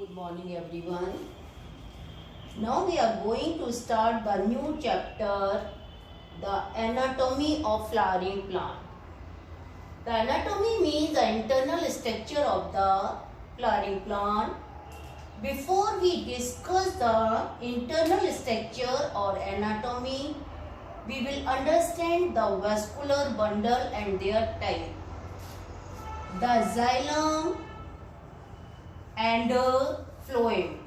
Good morning everyone. Now we are going to start the new chapter, the anatomy of flowering plant. The anatomy means the internal structure of the flowering plant. Before we discuss the internal structure or anatomy, we will understand the vascular bundle and their type. The xylem and phloem.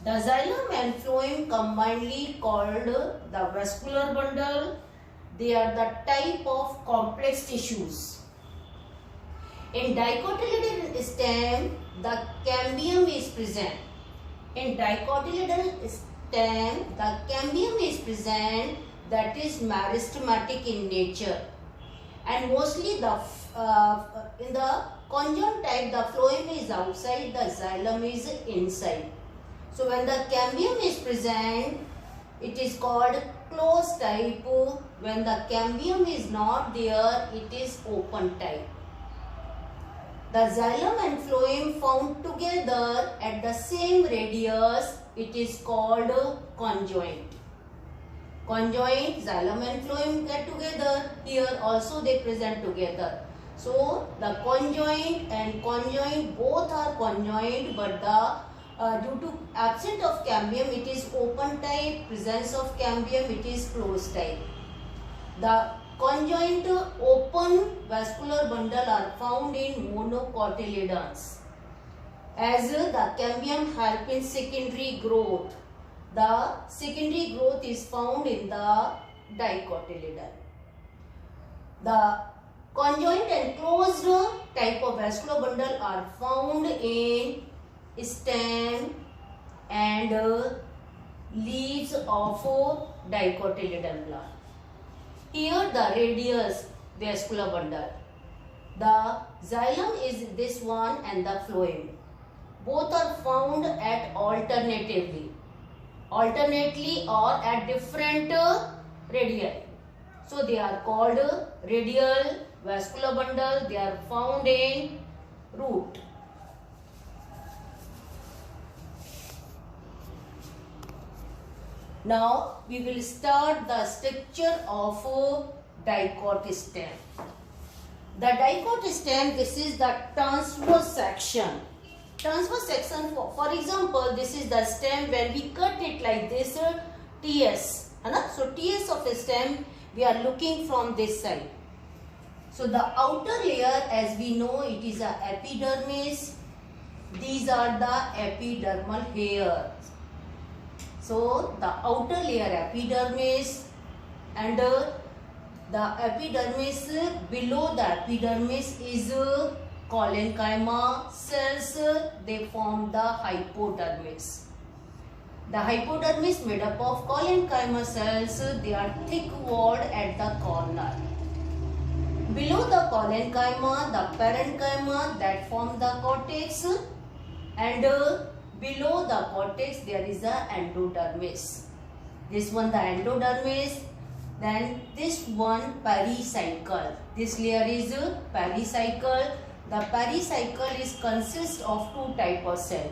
The xylem and phloem combinedly called the vascular bundle. They are the type of complex tissues. In dicotyledonal stem, the cambium is present. In dicotyledonal stem, the cambium is present, that is meristematic in nature. And mostly in the conjoined type, the phloem is outside, the xylem is inside. So when the cambium is present, it is called closed type. When the cambium is not there, it is open type. The xylem and phloem found together at the same radius, it is called conjoint. Conjoint, xylem and phloem get together. Here also they present together. So the conjoint and conjoint both are conjoined, but due to absence of cambium it is open type, presence of cambium it is closed type. The conjoint open vascular bundle are found in monocotyledons, as the cambium help in secondary growth. The secondary growth is found in the dicotyledon. The conjoint and closed type of vascular bundle are found in stem and leaves of dicotyledon plant. Here the radius vascular bundle. The xylem is this one and the phloem. Both are found at alternately or at different radii. So they are called radial vascular bundle. They are found in root. Now we will start the structure of dicot stem. The dicot stem, this is the transverse section. Transverse section, for example, this is the stem. When we cut it like this, TS. So TS of a stem, we are looking from this side. So the outer layer, as we know, it is a epidermis. These are the epidermal hairs. So the outer layer epidermis, and the epidermis, below the epidermis is collenchyma cells. They form the hypodermis. The hypodermis made up of collenchyma cells. They are thick walled at the corner. Below the collenchyma, the parenchyma that form the cortex, and below the cortex there is a endodermis. This one the endodermis. Then this one pericycle. This layer is pericycle. The pericycle is consist of two type of cell.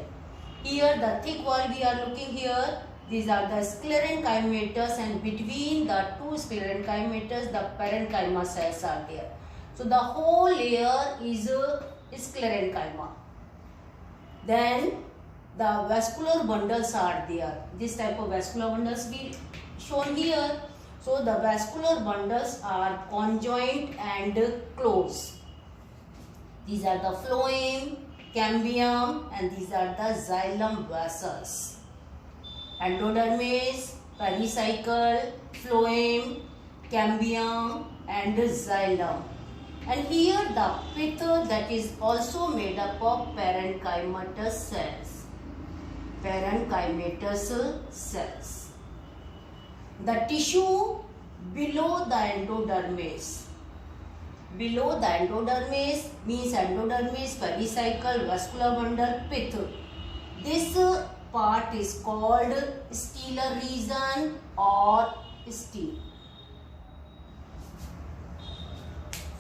Here the thick wall we are looking here. These are the sclerenchymatous, and between the two sclerenchymatous the parenchyma cells are there. So the whole layer is sclerenchyma. Then the vascular bundles are there. This type of vascular bundles be shown here. So the vascular bundles are conjoint and closed. These are the phloem, cambium, and these are the xylem vessels. Endodermis, pericycle, phloem, cambium, and xylem. And here the pith, that is also made up of parenchymatous cells. Parenchymatous cells. The tissue below the endodermis. Below the endodermis means endodermis, pericycle, vascular bundle, pith. This part is called stelar region or stele.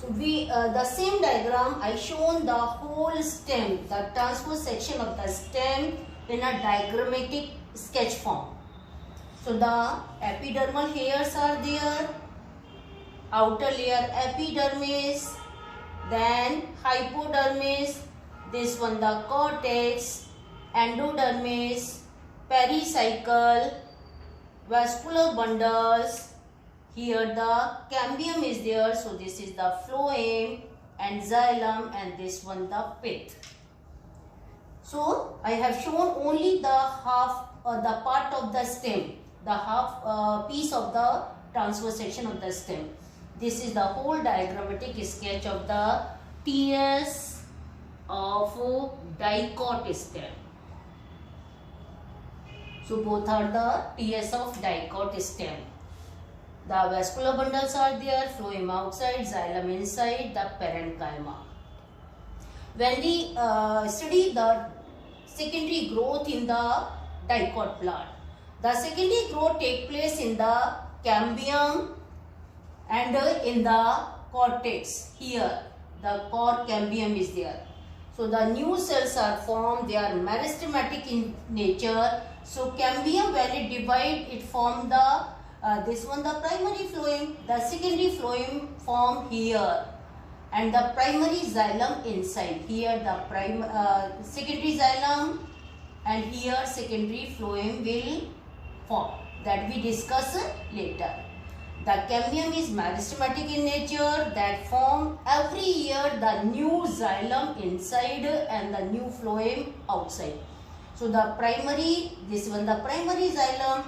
So the same diagram I shown the whole stem, the transverse section of the stem in a diagrammatic sketch form. So the epidermal hairs are there, outer layer epidermis, then hypodermis, this one the cortex, endodermis, pericycle, vascular bundles. Here the cambium is there, so this is the phloem and xylem, and this one the pith. So I have shown only the half the part of the stem, the half piece of the transverse section of the stem. This is the whole diagrammatic sketch of the TS of dicot stem. So both are the TS of dicot stem. The vascular bundles are there, phloem outside, xylem inside, the parenchyma. When we study the secondary growth in the dicot plant, the secondary growth take place in the cambium and in the cortex. Here the core cambium is there. So the new cells are formed, they are meristematic in nature. So cambium, when it divide, it form the this one the primary phloem, the secondary phloem form here, and the primary xylem inside. Here the secondary xylem, and here secondary phloem will form. That we discuss later. The cambium is meristematic in nature, that form every year the new xylem inside and the new phloem outside. So the primary, this one the primary xylem.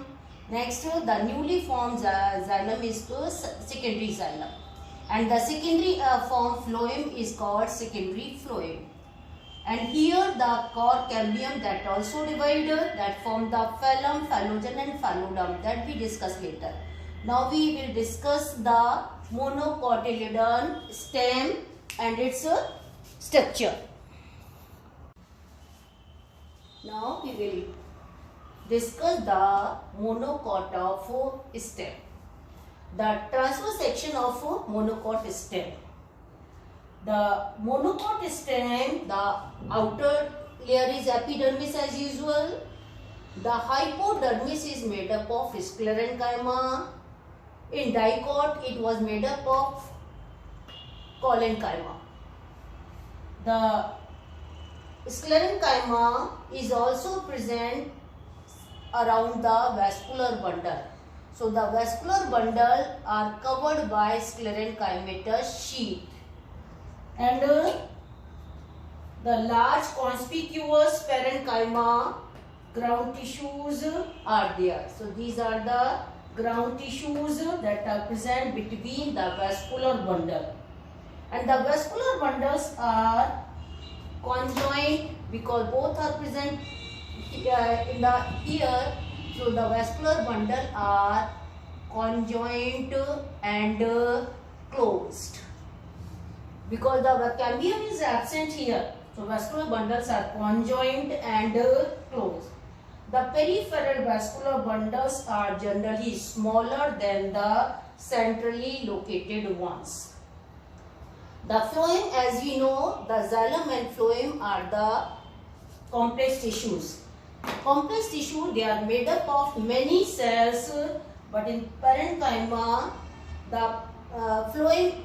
Next, the newly formed xylem is secondary xylem, and the secondary formed phloem is called secondary phloem. And here the core cambium that also divided, that form the phloem, phloem and phloem, that we discuss later. Now we will discuss the monocotyledon stem and its structure. Now we will discuss the monocot of stem. The transverse section of monocot stem. The monocot stem, the outer layer is epidermis as usual. The hypodermis is made up of sclerenchyma. In dicot, it was made up of collenchyma. The sclerenchyma is also present around the vascular bundle. So the vascular bundle are covered by sclerenchymatous sheath, and the large conspicuous parenchyma ground tissues are there. So these are the ground tissues that are present between the vascular bundle, and the vascular bundles are conjoined because both are present in the ear. So the vascular bundle are conjoined and closed because the cambium is absent here. So vascular bundles are conjoined and closed. The peripheral vascular bundles are generally smaller than the centrally located ones. The phloem, as we know, the xylem and phloem are the complex tissues. Complex tissue, they are made up of many cells, but in parenchyma, the phloem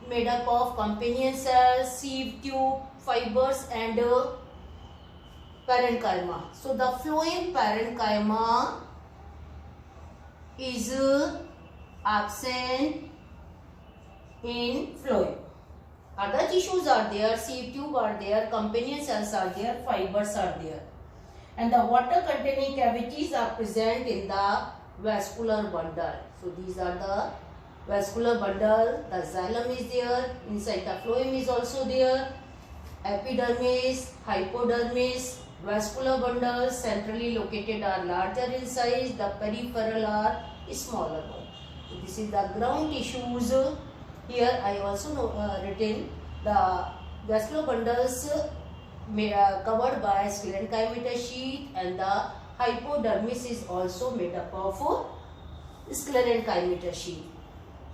made up of companion cells, sieve tube, fibers and parenchyma. So the phloem parenchyma is absent in phloem. Other tissues are there, sieve tube are there, companion cells are there, fibers are there. And the water containing cavities are present in the vascular bundle. So these are the vascular bundle, the xylem is there, inside the phloem is also there, epidermis, hypodermis, vascular bundles centrally located are larger in size, the peripheral are smaller one. So this is the ground tissues. Here I also written the vascular bundles covered by sclerenchymatous sheath, and the hypodermis is also made up of sclerenchymatous sheath.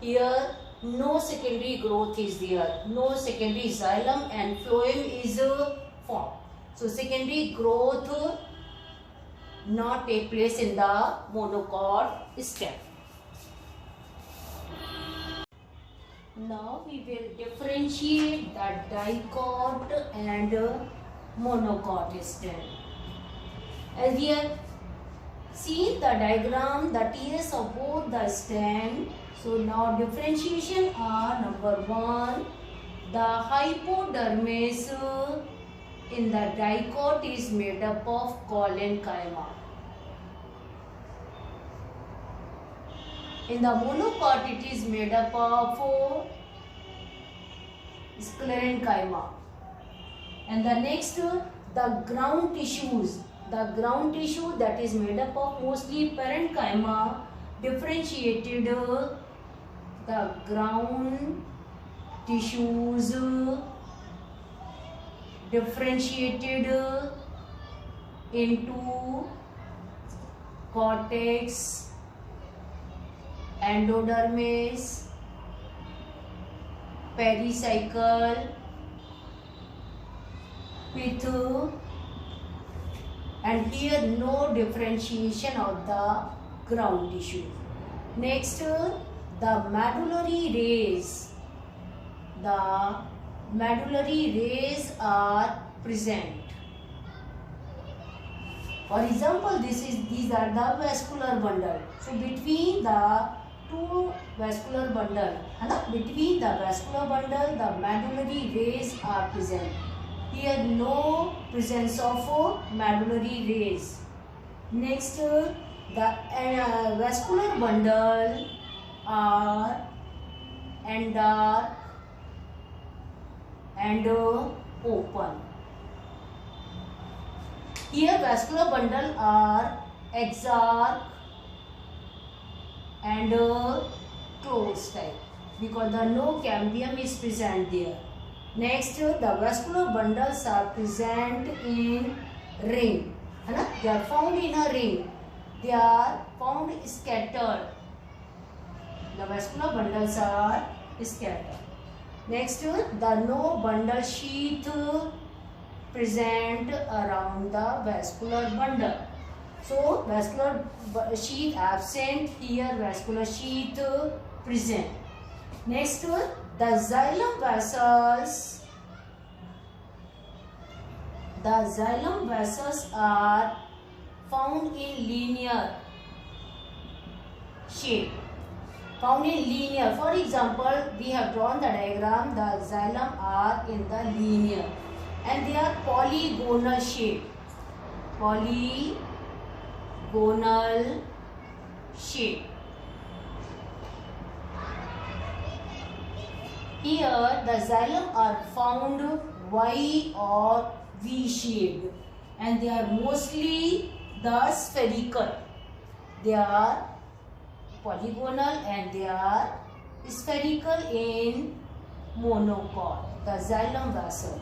Here no secondary growth is there. No secondary xylem and phloem is formed. So secondary growth not take place in the monocot stem. Now we will differentiate the dicot and monocot stem. As we have seen the diagram, the TS of both the stem. So now differentiation are: number 1, the hypodermis in the dicot is made up of collenchyma. In the monocot it is made up of sclerenchyma. And the next, the ground tissues. The ground tissue that is made up of mostly parenchyma differentiated the ground tissues differentiated into cortex, endodermis, pericycle, pith, and here no differentiation of the ground tissue. Next, the medullary rays. The medullary rays are present. For example, these are the vascular bundle. So between the two vascular bundle, between the vascular bundle, the medullary rays are present. Here no presence of medullary rays. Next, the vascular bundle are endark and open. Here vascular bundle are exarch and closed type because the no cambium is present there. Next, the vascular bundles are present in ring. They are found in a ring. They are found scattered. The vascular bundles are scattered. Next, the no bundle sheath present around the vascular bundle. So, vascular sheath absent, here vascular sheath present. Next, the xylem vessels. The xylem vessels are found in linear shape. Found in linear. For example, we have drawn the diagram. The xylem are in the linear and they are polygonal shape. Polygonal shape. Here the xylem are found Y or V shaped and they are mostly the spherical. They are polygonal and they are spherical in monocot, the xylem vessel.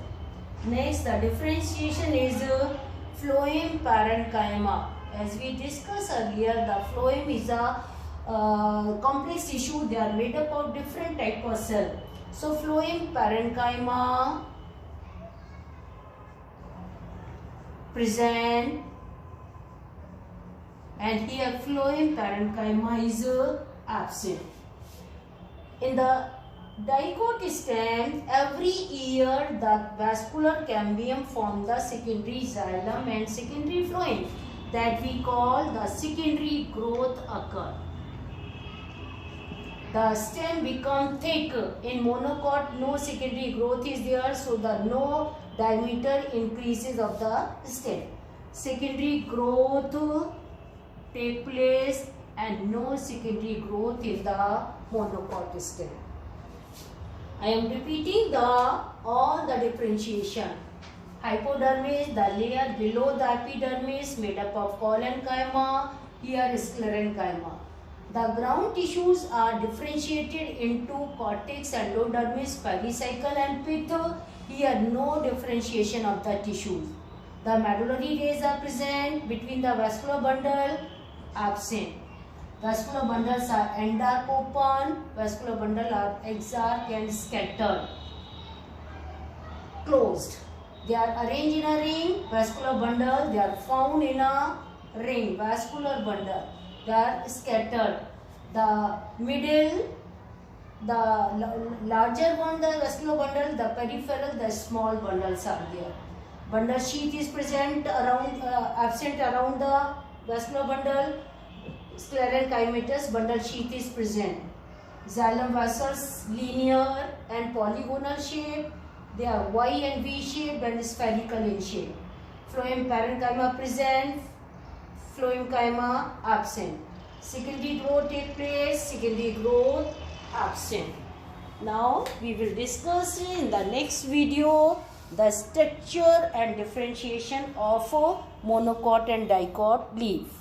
Next, the differentiation is phloem parenchyma. As we discussed earlier, the phloem is a complex tissue. They are made up of different type of cell. So phloem parenchyma present and here phloem parenchyma is absent. In the dicot stem, every year the vascular cambium form the secondary xylem and secondary phloem that we call the secondary growth occur. The stem become thick. In monocot, no secondary growth is there, so the no diameter increases of the stem. Secondary growth take place and no secondary growth in the monocot stem. I am repeating all the differentiation. Hypodermis, the layer below the epidermis made up of collenchyma, here sclerenchyma. The ground tissues are differentiated into cortex, endodermis, pericycle and pith. Here no differentiation of the tissues. The medullary rays are present between the vascular bundle, absent. Vascular bundles are endark open. Vascular bundle are exarch and scattered. Closed. They are arranged in a ring. Vascular bundle, they are found in a ring. Vascular bundle, they are scattered. The middle, the larger one, the vascular bundle, the peripheral, the small bundles are there. Bundle sheath is present around, absent around the vascular bundle. Sclerenchymatous bundle sheath is present. Xylem vessels linear and polygonal shape. They are Y and V shaped and spherical in shape. Phloem parenchyma present. Phloem chyma absent. Secondary growth take place. Secondary growth absent. Now we will discuss in the next video the structure and differentiation of monocot and dicot leaf.